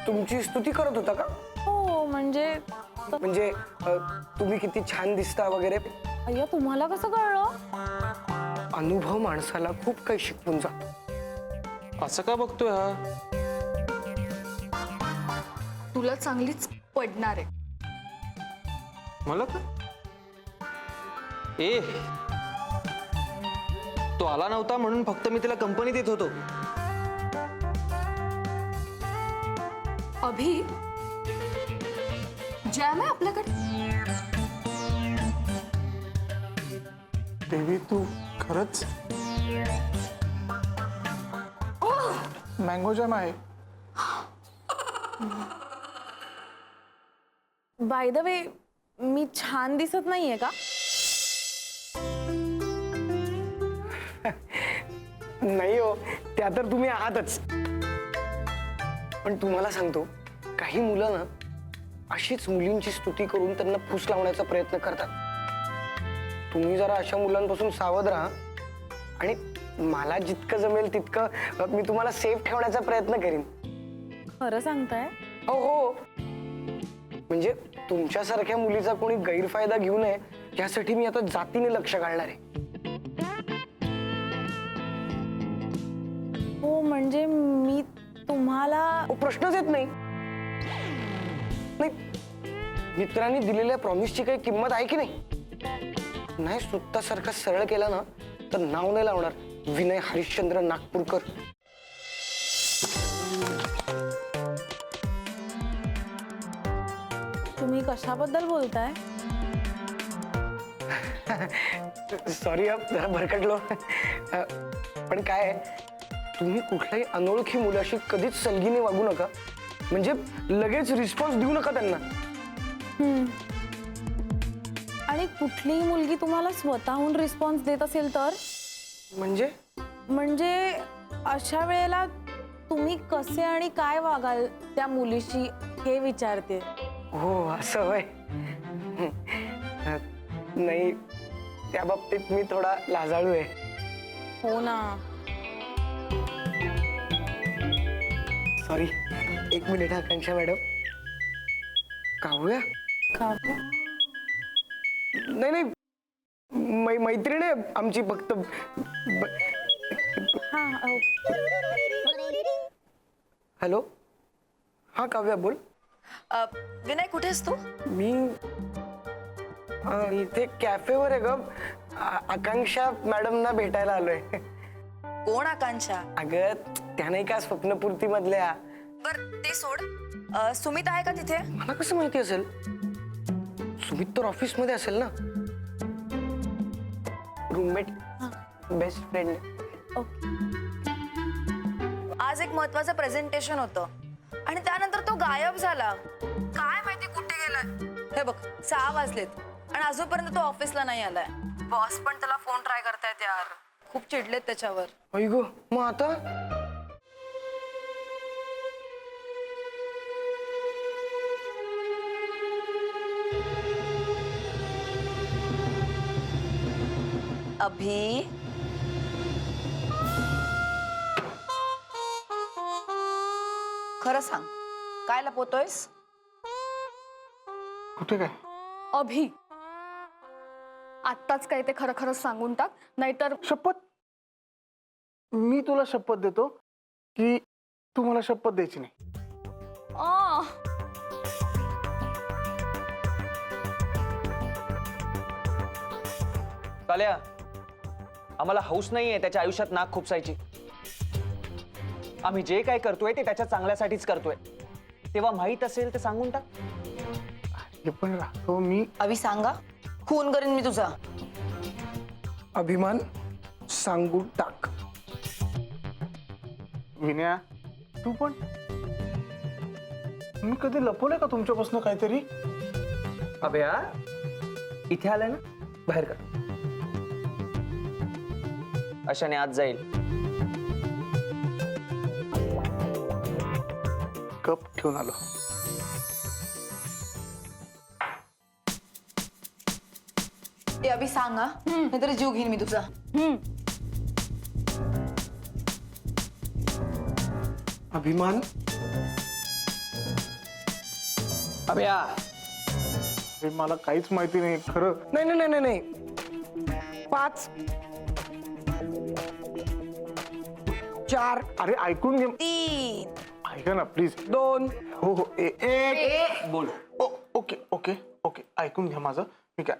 तुमची स्तुती करत होता का? हो म्हणजे म्हणजे तुम्ही किती छान दिसता वगैरे. अय्या तुम्हाला कसं कळलं? अनुभव माणसाला खूप काही शिकवून जातो. असं का बघतोय हा? तुला चांगलीच पडणार आहे. मला का? ए, तो आला नव्हता म्हणून फक्त मी तिला कंपनी देत होतो. अभि, जॅम आहे आपल्याकडे. देवी तू खरंच मँगो जॅम आहे. बाय द वे मी छान दिसत नाहीये का? नाही हो, त्या तर तुम्ही आहातच. पण तुम्हाला सांगतो, काही मुलं ना अशीच मुलींची स्तुती करून त्यांना फूस लावण्याचा प्रयत्न करतात. तुम्ही जरा अशा मुलांपासून सावध राहा आणि मला जितकं जमेल तितकं मी तुम्हाला सेफ ठेवण्याचा प्रयत्न करीन. खरं सांगताय? हो हो, म्हणजे तुमच्यासारख्या मुलीचा कोणी गैरफायदा घेऊ नये यासाठी मी आता जातीने लक्ष घालणार आहे. हो म्हणजे मी तुम्हाला प्रश्नच येत नाही. नाही, मित्रांनी दिलेल्या प्रॉमिसची काही किंमत आहे की नाही? नाही सुत्तासारखा सरळ केला ना तर नाव नाही लावणार विनय हरिश्चंद्र नागपूरकर. तुम्ही कशाबद्दल बोलताय? सॉरी जरा भरकटलो. पण काय आहे, तुम्ही कुठल्याही अनोळखी मुलाशी कधीच सलगीने वागू नका. म्हणजे लगेच रिस्पॉन्स देऊ नका त्यांना. आणि कुठलीही मुलगी तुम्हाला स्वतःहून रिस्पॉन्स देत असेल तर? म्हणजे अशा वेळेला तुम्ही कसे आणि काय वागाल त्या मुलीशी हे विचारते. हो असं होय. नाही, त्या बाबतीत मी थोडा लाजाळू आहे. हो ना. सॉरी, एक मिनिट आकांक्षा मॅडम. काव्या? का? नाही नाही, मैत्रीण आहे आमची फक्त. हा हॅलो, हा काव्या बोल. विनय कुठेस तू? मी इथे कॅफेवर आहे ग. आकांक्षा मॅडमना भेटायला आलोय. कोण आकांक्षा? अगं त्या नाही का स्वप्नपूर्ती मधल्या. बर ते सोड. सुमित आहे का तिथे? मला कसं माहिती असेल? सुमित तर ऑफिस मध्ये असेल ना. Roommate, best friend. आज एक महत्वाचं प्रेझेंटेशन होतं आणि त्यानंतर तो गायब झाला. काय माहिती कुठे गेलाय. हे बघ 6 वाजलेत आणि अजूनपर्यंत तो ऑफिसला नाही आलाय. बॉस पण त्याला फोन ट्राय करतायत यार. खूप चिडलेत त्याच्यावर. अय गो, मग आता? अभि, खरं सांग, काय लपवतोयस? कुठे काय? अभि, आत्ताच काय ते खरं खरं सांगून टाक, नाहीतर शपथ. मी तुला शपथ देतो की तू मला शपथ द्यायची नाही. काल्या, आम्हाला हौस नाहीये त्याच्या आयुष्यात नाक खुपसायची. आम्ही जे काय करतोय ते त्याच्या चांगल्यासाठीच करतोय. तेव्हा माहित असेल ते सांगून टाक. हे पण राहतो मी. अभि सांगा, खून करीन मी तुझा. अभिमान सांगून टाक. विनया, तू पण. मी कधी लपवलंय का तुमच्यापासून काहीतरी? अभ्या, इथे आलाय ना, बाहेर कर. अशाने आज जाईल. कप ठेवून आलो. ते अभि सांगा, नाहीतर जीव घेईन मी तुझा. अभिमान अभ्या हे मला काहीच माहिती नाही खरं. नाही नाही नाही नाही 5 4 अरे ऐकून घे. 3 ऐका ना प्लीज. 2 हो हो 1 बोल. ओके ओके ओके ऐकून घ्या माझं. मी काय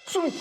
सुमित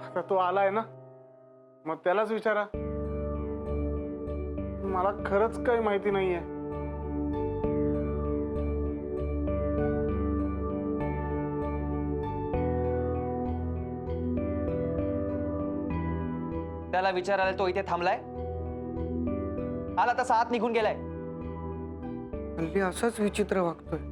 आता तो आलाय ना, मग त्यालाच विचारा. मला खरंच काही माहिती नाहीये. त्याला विचारायला तो इथे थांबलाय. आला तसा आत निघून गेलाय. हल्ली असाच विचित्र वागतोय.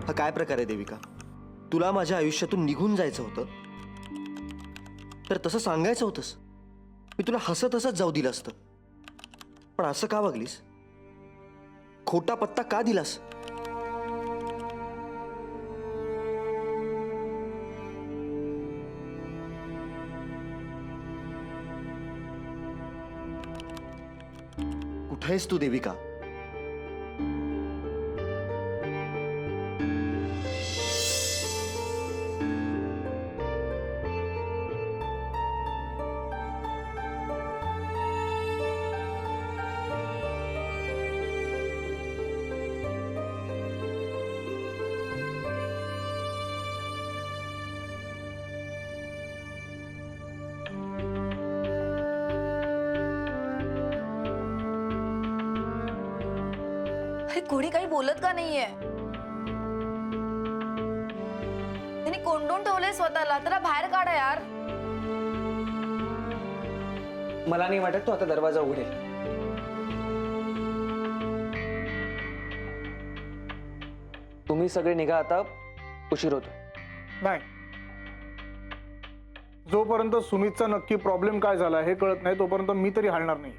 हा काय प्रकार आहे देविका? तुला माझ्या आयुष्यातून निघून जायचं होतं तर तसं सांगायचं होतंस. मी तुला हसत हसत जाऊ दिलं असतं. पण असं का वागलीस? खोटा पत्ता का दिलास? कुठे आहेस तू देविका? अरे कोणी काही बोलत का नाहीये? त्यांनी कोंडून ठेवलंय स्वतःला. त्याला बाहेर काढा यार. मला नाही वाटत तो आता दरवाजा उघडेल. तुम्ही सगळे निघा आता. उशीर होतो. नाही. जोपर्यंत सुमितचा नक्की प्रॉब्लेम काय झाला हे कळत नाही तोपर्यंत मी तरी हलणार नाही.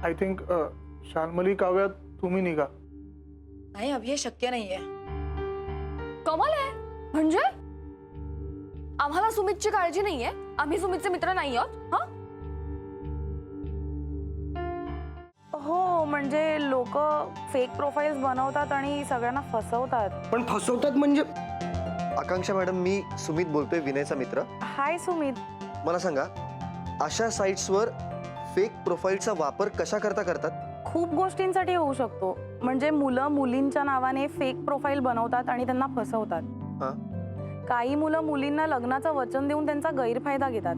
आय थिंक शाल्मली, काव्या तुम्ही निघा. नाही अभि, हे शक्य नाहीये. कमाल आहे. म्हणजे आम्हाला सुमितची काळजी नाहीये? आम्ही सुमितचे मित्र नाही आहोत? हा हो, म्हणजे लोक फेक प्रोफाईल्स बनवतात आणि सगळ्यांना फसवतात. पण फसवतात म्हणजे? आकांक्षा मॅडम, मी सुमित बोलतोय, विनयचा मित्र. हाय सुमित. मला सांगा, अशा साईट्सवर फेक प्रोफाईलचा वापर कशा करता करतात? खूप गोष्टींसाठी होऊ शकतो. म्हणजे मुलं मुलींच्या नावाने फेक प्रोफाईल बनवतात आणि त्यांना फसवतात. हा? काही मुलं मुलींना लग्नाचं वचन देऊन त्यांचा गैरफायदा घेतात.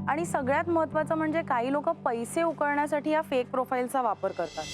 आणि सगळ्यात महत्त्वाचं म्हणजे काही लोक पैसे उकळण्यासाठी या फेक प्रोफाईलचा वापर करतात.